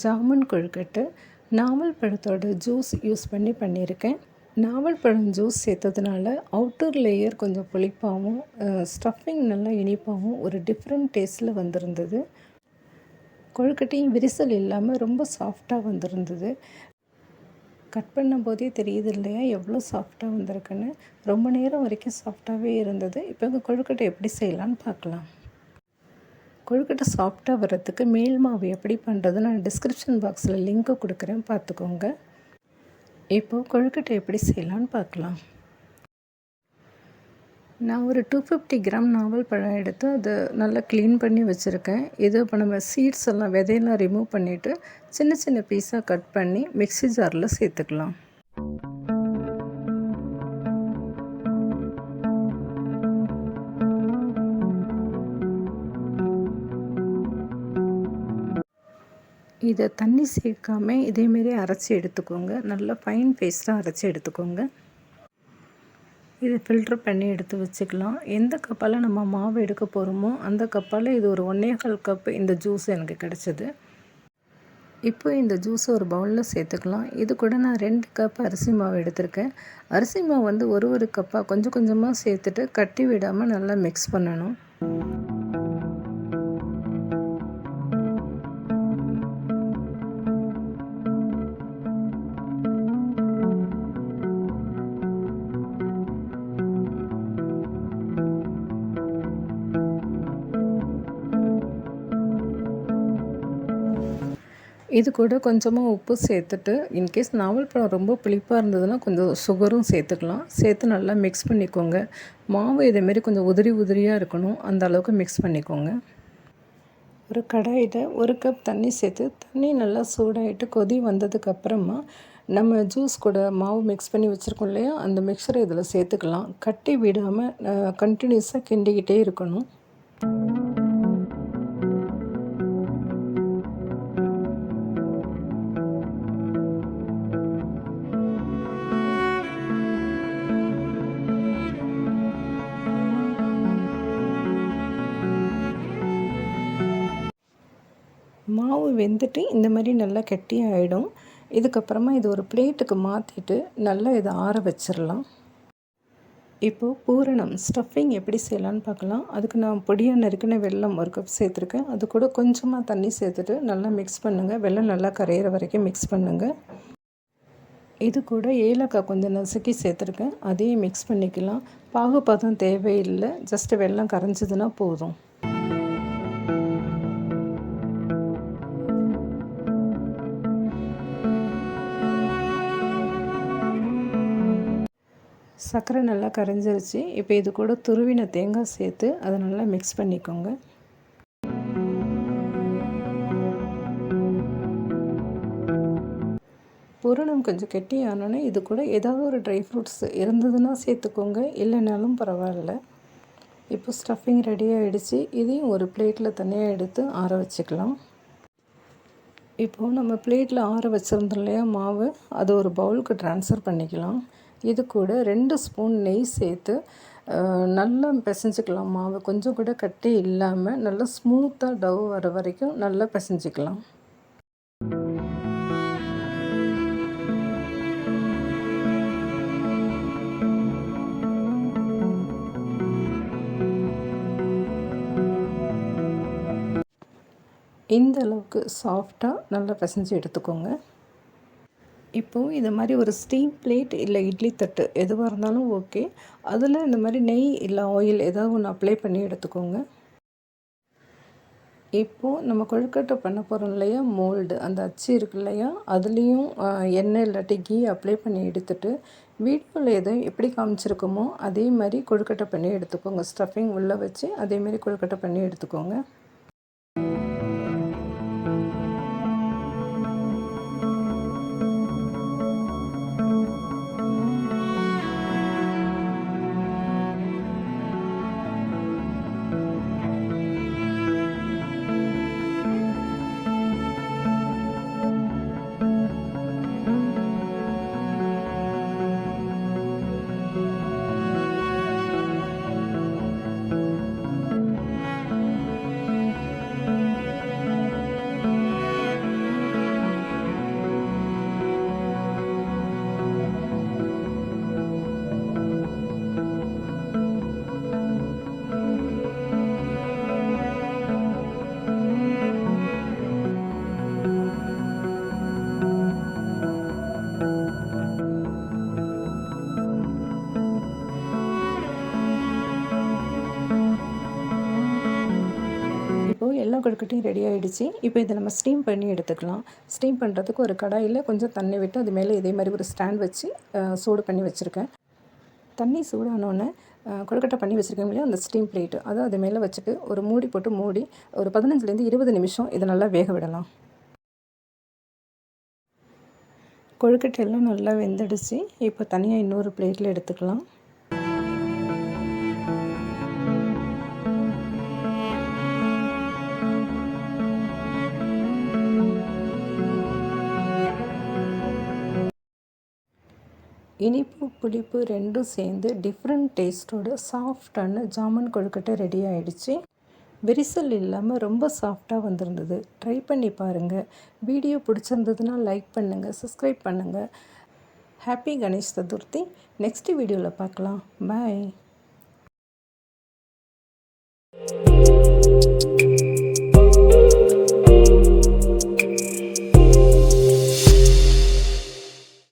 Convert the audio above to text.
ஜாமுன் கொழுக்கட்டை நாவல் பழத்தோட juice use பண்ணியிருக்கேன். நாவல் பழம் ஜூஸ் சேர்த்ததுனால அவுட்டர் லேயர் கொஞ்சம் புளிப்பாகவும் ஸ்டஃபிங் நல்லா இனிப்பாகவும் ஒரு டிஃப்ரெண்ட் டேஸ்ட்டில் வந்திருந்தது. கொழுக்கட்டையும் விரிசல் இல்லாமல் ரொம்ப சாஃப்டாக வந்திருந்தது. கட் பண்ணும்போதே தெரியுது இல்லையா எவ்வளோ சாஃப்டாக வந்திருக்குன்னு. ரொம்ப நேரம் வரைக்கும் சாஃப்டாகவே இருந்தது. இப்போ கொழுக்கட்டை எப்படி செய்யலான்னு பார்க்கலாம். கொழுக்கட்டை சாஃப்டாக வர்றதுக்கு மேல் மாவு எப்படி பண்ணுறது நான் டிஸ்கிரிப்ஷன் பாக்ஸில் லிங்க்கு கொடுக்குறேன், பார்த்துக்கோங்க. இப்போது கொழுக்கட்டை எப்படி செய்யலான்னு பார்க்கலாம். நான் ஒரு 250 கிராம் நாவல் பழம் எடுத்து அதை நல்லா க்ளீன் பண்ணி வச்சுருக்கேன். இது இப்போ நம்ம சீட்ஸ் எல்லாம் விதையெல்லாம் ரிமூவ் பண்ணிவிட்டு சின்ன சின்ன பீஸாக கட் பண்ணி மிக்ஸி ஜாரில் சேர்த்துக்கலாம். இதை தண்ணி சேர்க்காமல் இதேமாரி அரைச்சி எடுத்துக்கோங்க. நல்லா ஃபைன் பேஸ்ட்டாக அரைச்சி எடுத்துக்கோங்க. இதை ஃபில்ட்ரு பண்ணி எடுத்து வச்சுக்கலாம். எந்த கப்பால் நம்ம மாவு எடுக்க போகிறோமோ அந்த கப்பால் இது ஒரு 1.25 கப்பு இந்த ஜூஸ் எனக்கு கிடச்சிது. இப்போ இந்த ஜூஸை ஒரு பவுலில் சேர்த்துக்கலாம். இது கூட நான் 2 கப் அரிசி மாவு எடுத்திருக்கேன். அரிசி மாவு வந்து ஒரு கப்பாக கொஞ்சம் கொஞ்சமாக சேர்த்துட்டு கட்டி விடாமல் நல்லா மிக்ஸ் பண்ணணும். இது கூட கொஞ்சமாக உப்பு சேர்த்துட்டு, இன்கேஸ் நாவல் பழம் ரொம்ப புளிப்பாக இருந்ததுன்னா கொஞ்சம் சுகரும் சேர்த்துக்கலாம். சேர்த்து நல்லா மிக்ஸ் பண்ணிக்கோங்க. மாவு இதேமாரி கொஞ்சம் உதிரியாக இருக்கணும், அந்த அளவுக்கு மிக்ஸ் பண்ணிக்கோங்க. ஒரு கடாயில் 1 கப் தண்ணி சேர்த்து தண்ணி நல்லா சூடாகிட்டு கொதி வந்ததுக்கப்புறமா நம்ம ஜூஸ் கூட மாவு மிக்ஸ் பண்ணி வச்சுருக்கோம் இல்லையா, அந்த மிக்சரை இதில் சேர்த்துக்கலாம். கட்டி விடாமல் கண்டினியூஸாக கிண்டிக்கிட்டே இருக்கணும். மாவு வெந்துட்டு இந்த மாதிரி நல்லா கெட்டி ஆகிடும். இதுக்கப்புறமா இது ஒரு பிளேட்டுக்கு மாற்றிட்டு நல்லா இதை ஆற வச்சிடலாம். இப்போது பூரணம் ஸ்டஃபிங் எப்படி செய்யலான்னு பார்க்கலாம். அதுக்கு நான் பொடியாக நறுக்கின வெல்லம் 1 கப் சேர்த்துருக்கேன். அது கூட கொஞ்சமாக தண்ணி சேர்த்துட்டு நல்லா மிக்ஸ் பண்ணுங்கள். வெல்லம் நல்லா கரையிற வரைக்கும் மிக்ஸ் பண்ணுங்கள். இது கூட ஏலக்காய் கொஞ்சம் நசுக்கி சேர்த்துருக்கேன், அதையும் மிக்ஸ் பண்ணிக்கலாம். பாகுபாதம் தேவையில்லை, ஜஸ்ட்டு வெல்லம் கரைஞ்சதுன்னா போதும். சர்க்கரை நல்லா கரைஞ்சிருச்சு. இப்போ இது கூட துருவின தேங்காய் சேர்த்து அதை நல்லா மிக்ஸ் பண்ணிக்கோங்க. பூரணம் கொஞ்சம் கெட்டி ஆனோன்னே இது கூட ஏதாவது ஒரு ட்ரை ஃப்ரூட்ஸ் இருந்ததுன்னா சேர்த்துக்கோங்க, இல்லைனாலும் பரவாயில்ல. இப்போ ஸ்டஃபிங் ரெடி ஆகிடுச்சு. இதையும் ஒரு பிளேட்டில் தனியாக எடுத்து ஆற வச்சுக்கலாம். இப்போது நம்ம பிளேட்டில் ஆற வச்சுருந்தோம் இல்லையா மாவு, அதை ஒரு பவுலுக்கு ட்ரான்ஸ்ஃபர் பண்ணிக்கலாம். இது கூட 2 ஸ்பூன் நெய் சேர்த்து நல்லா பிசைஞ்சிக்கலாம். மாவு கொஞ்சம் கூட கட்டி இல்லாமல் நல்லா ஸ்மூத்தாக டவ் வர வரைக்கும் நல்லா பிசைஞ்சிக்கலாம். இந்த அளவுக்கு சாஃப்டாக நல்லா பிசைஞ்சு எடுத்துக்கோங்க. இப்போது இது மாதிரி ஒரு ஸ்டீம் பிளேட் இல்லை இட்லி தட்டு எதுவாக இருந்தாலும் ஓகே, அதில் இந்த மாதிரி நெய் இல்லை ஆயில் ஏதாவது ஒன்று அப்ளை பண்ணி எடுத்துக்கோங்க. இப்போது நம்ம கொழுக்கட்டை பண்ண போகிறோம் இல்லையா, மோல்டு அந்த அச்சு இருக்கு இல்லையா, அதுலேயும் எண்ணெய் இல்லாட்டி கீ அப்ளை பண்ணி எடுத்துகிட்டு வீடியோவில் எதை எப்படி காமிச்சிருக்கோமோ அதே மாதிரி கொழுக்கட்டை பண்ணி எடுத்துக்கோங்க. ஸ்டஃபிங் உள்ளே வச்சு அதேமாரி கொழுக்கட்டை பண்ணி எடுத்துக்கோங்க. எல்லா கொழுக்கட்டையும் ரெடி ஆகிடுச்சு. இப்போ இதை நம்ம ஸ்டீம் பண்ணி எடுத்துக்கலாம். ஸ்டீம் பண்ணுறதுக்கு ஒரு கடாயில் கொஞ்சம் தண்ணி விட்டு அது மேலே இதே மாதிரி ஒரு ஸ்டாண்ட் வச்சு சூடு பண்ணி வச்சுருக்கேன். தண்ணி சூடானோடனே கொழுக்கட்டை பண்ணி வச்சுருக்கேன் இல்லையா, அந்த ஸ்டீம் பிளேட்டு அதை அது மேலே வச்சுட்டு ஒரு மூடி போட்டு மூடி ஒரு 15லேருந்து 20 நிமிஷம் இதை நல்லா வேக விடலாம். கொழுக்கட்டை எல்லாம் நல்லா வெந்துடுச்சு. இப்போ தனியாக இன்னொரு பிளேட்டில் எடுத்துக்கலாம். இனிப்பு புளிப்பு ரெண்டும் சேர்ந்து டிஃப்ரெண்ட் டேஸ்ட்டோட சாஃப்டான ஜாமுன் கொழுக்கட்டை ரெடி ஆகிடுச்சு. விரிசல் இல்லாமல் ரொம்ப சாஃப்டாக வந்திருந்தது. ட்ரை பண்ணி பாருங்கள். வீடியோ பிடிச்சிருந்ததுன்னா லைக் பண்ணுங்கள், சப்ஸ்கிரைப் பண்ணுங்கள். ஹாப்பி கணேஷ் சதுர்த்தி. நெக்ஸ்ட் வீடியோவில் பார்க்கலாம். பாய்.